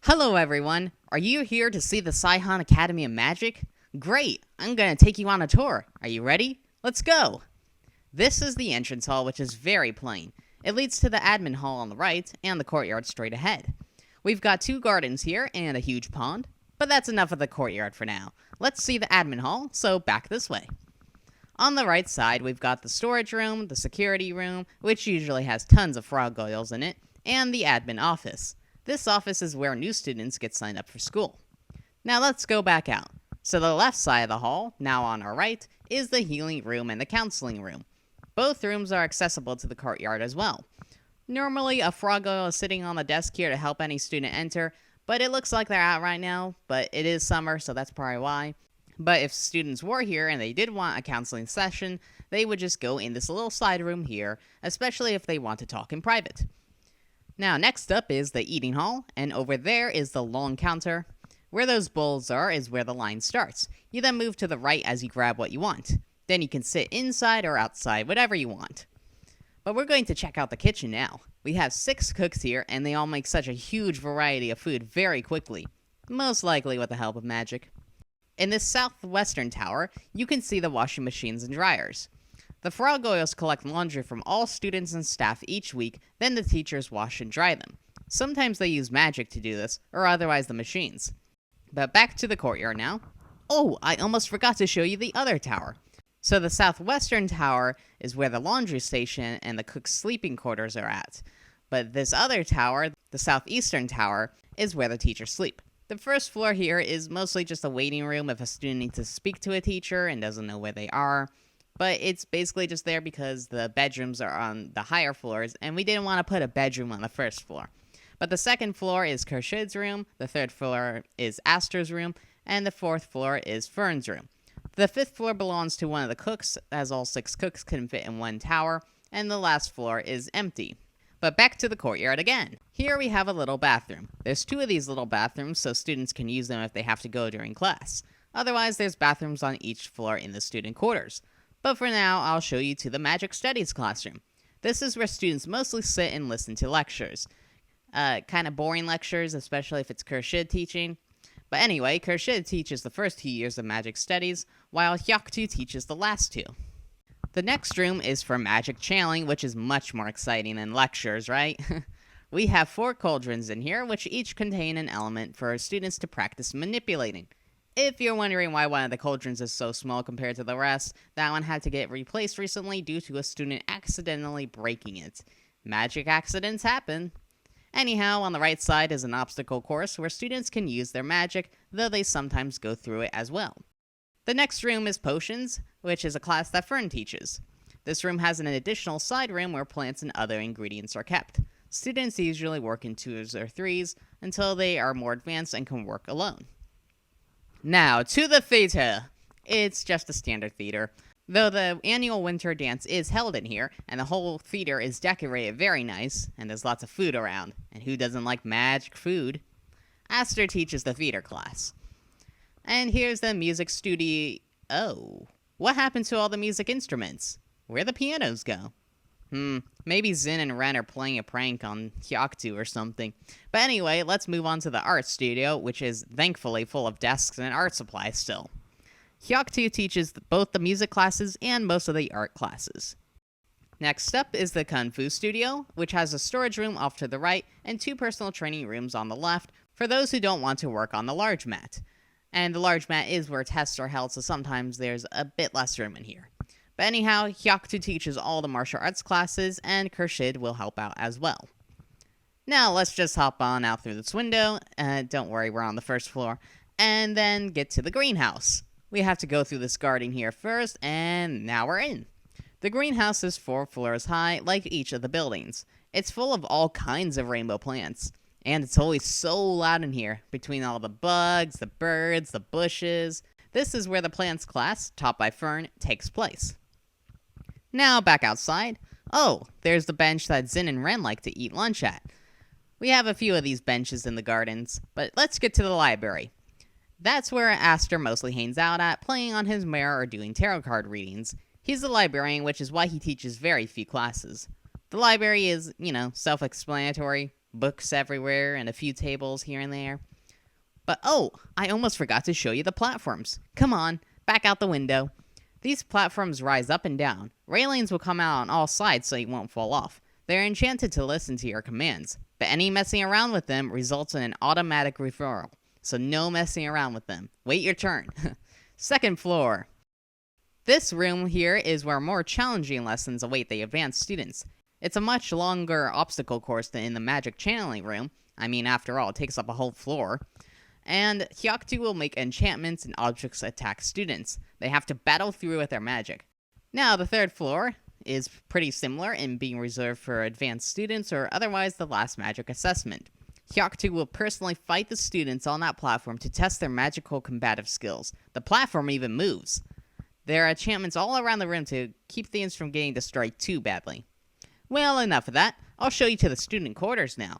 Hello everyone! Are you here to see the Caihong Academy of Magic? Great! I'm gonna take you on a tour. Are you ready? Let's go! This is the entrance hall, which is very plain. It leads to the admin hall on the right and the courtyard straight ahead. We've got two gardens here and a huge pond, but that's enough of the courtyard for now. Let's see the admin hall, so back this way. On the right side, we've got the storage room, the security room, which usually has tons of frog oils in it, and the admin office. This office is where new students get signed up for school. Now let's go back out. So the left side of the hall, now on our right, is the healing room and the counseling room. Both rooms are accessible to the courtyard as well. Normally, a frog oil is sitting on the desk here to help any student enter, but it looks like they're out right now, but it is summer, so that's probably why. But if students were here and they did want a counseling session, they would just go in this little side room here, especially if they want to talk in private. Now, next up is the eating hall, and over there is the long counter. Where those bowls are is where the line starts. You then move to the right as you grab what you want. Then you can sit inside or outside, whatever you want. But we're going to check out the kitchen now. We have 6 cooks here, and they all make such a huge variety of food very quickly. Most likely with the help of magic. In this Southwestern Tower, you can see the washing machines and dryers. The frog oils collect laundry from all students and staff each week, then the teachers wash and dry them. Sometimes they use magic to do this, or otherwise the machines. But back to the courtyard now. Oh, I almost forgot to show you the other tower. So the Southwestern Tower is where the laundry station and the cook's sleeping quarters are at. But this other tower, the Southeastern Tower, is where the teachers sleep. The first floor here is mostly just a waiting room if a student needs to speak to a teacher and doesn't know where they are. But it's basically just there because the bedrooms are on the higher floors, and we didn't want to put a bedroom on the first floor. But the second floor is Kershid's room, the third floor is Astor's room, and the fourth floor is Fern's room. The fifth floor belongs to one of the cooks, as all 6 cooks can fit in one tower, and the last floor is empty. But back to the courtyard again. Here we have a little bathroom. There's 2 of these little bathrooms, so students can use them if they have to go during class. Otherwise, there's bathrooms on each floor in the student quarters. But for now, I'll show you to the Magic Studies classroom. This is where students mostly sit and listen to lectures. Kind of boring lectures, especially if it's Kershid teaching. But anyway, Kershid teaches the first 2 years of Magic Studies, while Hyoktu teaches the last 2. The next room is for Magic Channeling, which is much more exciting than lectures, right? We have 4 cauldrons in here, which each contain an element for students to practice manipulating. If you're wondering why one of the cauldrons is so small compared to the rest, that one had to get replaced recently due to a student accidentally breaking it. Magic accidents happen. Anyhow, on the right side is an obstacle course where students can use their magic, though they sometimes go through it as well. The next room is Potions, which is a class that Fern teaches. This room has an additional side room where plants and other ingredients are kept. Students usually work in 2s or 3s until they are more advanced and can work alone. Now, to the theater. It's just a standard theater. Though the annual winter dance is held in here, and the whole theater is decorated very nice, and there's lots of food around. And who doesn't like magic food? Astor teaches the theater class. And here's the music studio. Oh, what happened to all the music instruments? Where'd the pianos go? Maybe Zin and Ren are playing a prank on Hyoktu or something. But anyway, let's move on to the art studio, which is thankfully full of desks and art supplies still. Hyoktu teaches both the music classes and most of the art classes. Next up is the Kung Fu Studio, which has a storage room off to the right and 2 personal training rooms on the left for those who don't want to work on the large mat. And the large mat is where tests are held, so sometimes there's a bit less room in here. But anyhow, Hyoktu teaches all the martial arts classes, and Kershid will help out as well. Now, let's just hop on out through this window. Don't worry, we're on the first floor. And then get to the greenhouse. We have to go through this garden here first, and now we're in. The greenhouse is 4 floors high, like each of the buildings. It's full of all kinds of rainbow plants. And it's always so loud in here, between all the bugs, the birds, the bushes. This is where the plants class, taught by Fern, takes place. Now, back outside. Oh, there's the bench that Zin and Ren like to eat lunch at. We have a few of these benches in the gardens, but let's get to the library. That's where Astor mostly hangs out at, playing on his mirror or doing tarot card readings. He's a librarian, which is why he teaches very few classes. The library is, self-explanatory. books everywhere and a few tables here and there. But oh, I almost forgot to show you the platforms. Come on, back out the window. These platforms rise up and down. Railings will come out on all sides so you won't fall off. They're enchanted to listen to your commands, but any messing around with them results in an automatic referral. So no messing around with them. Wait your turn. Second floor. This room here is where more challenging lessons await the advanced students. It's a much longer obstacle course than in the magic channeling room. I mean, after all, it takes up a whole floor. And Hyoktu will make enchantments and objects attack students. They have to battle through with their magic. Now, the third floor is pretty similar in being reserved for advanced students or otherwise the last magic assessment. Hyoktu will personally fight the students on that platform to test their magical combative skills. The platform even moves. There are enchantments all around the room to keep things from getting destroyed too badly. Well, enough of that. I'll show you to the student quarters now.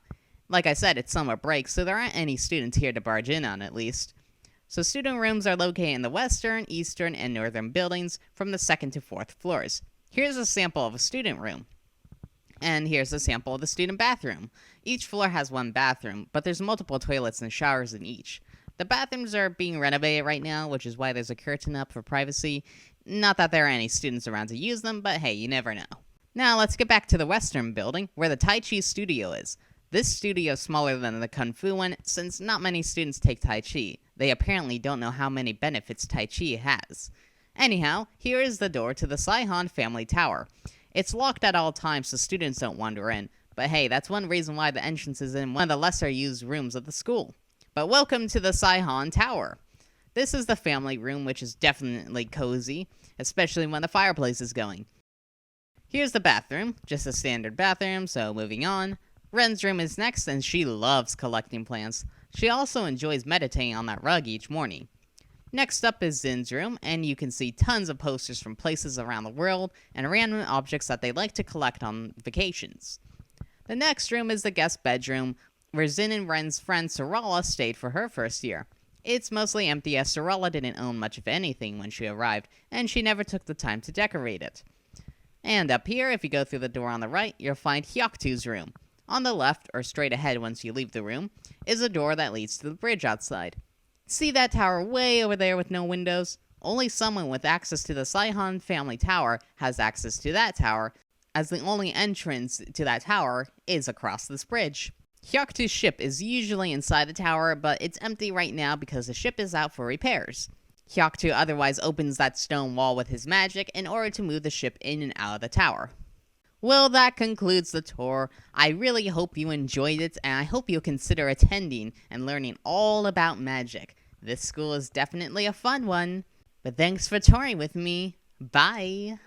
Like I said, it's summer break, so there aren't any students here to barge in on, at least. So student rooms are located in the western, eastern, and northern buildings from the 2nd to 4th floors. Here's a sample of a student room. And here's a sample of the student bathroom. Each floor has one bathroom, but there's multiple toilets and showers in each. The bathrooms are being renovated right now, which is why there's a curtain up for privacy. Not that there are any students around to use them, but hey, you never know. Now let's get back to the western building, where the Tai Chi Studio is. This studio is smaller than the Kung Fu one, since not many students take Tai Chi. They apparently don't know how many benefits Tai Chi has. Anyhow, here is the door to the Caihong Family Tower. It's locked at all times so students don't wander in, but hey, that's one reason why the entrance is in one of the lesser used rooms of the school. But welcome to the Caihong Tower. This is the family room, which is definitely cozy, especially when the fireplace is going. Here's the bathroom, just a standard bathroom, so moving on. Ren's room is next, and she loves collecting plants. She also enjoys meditating on that rug each morning. Next up is Zin's room, and you can see tons of posters from places around the world and random objects that they like to collect on vacations. The next room is the guest bedroom, where Zin and Ren's friend Sarala stayed for her first year. It's mostly empty as Sarala didn't own much of anything when she arrived, and she never took the time to decorate it. And up here, if you go through the door on the right, you'll find Hyoktu's room. On the left, or straight ahead once you leave the room, is a door that leads to the bridge outside. See that tower way over there with no windows? Only someone with access to the Caihong Family Tower has access to that tower, as the only entrance to that tower is across this bridge. Hyoktu's ship is usually inside the tower, but it's empty right now because the ship is out for repairs. Hyoktu otherwise opens that stone wall with his magic in order to move the ship in and out of the tower. Well, that concludes the tour. I really hope you enjoyed it, and I hope you'll consider attending and learning all about magic. This school is definitely a fun one. But thanks for touring with me. Bye!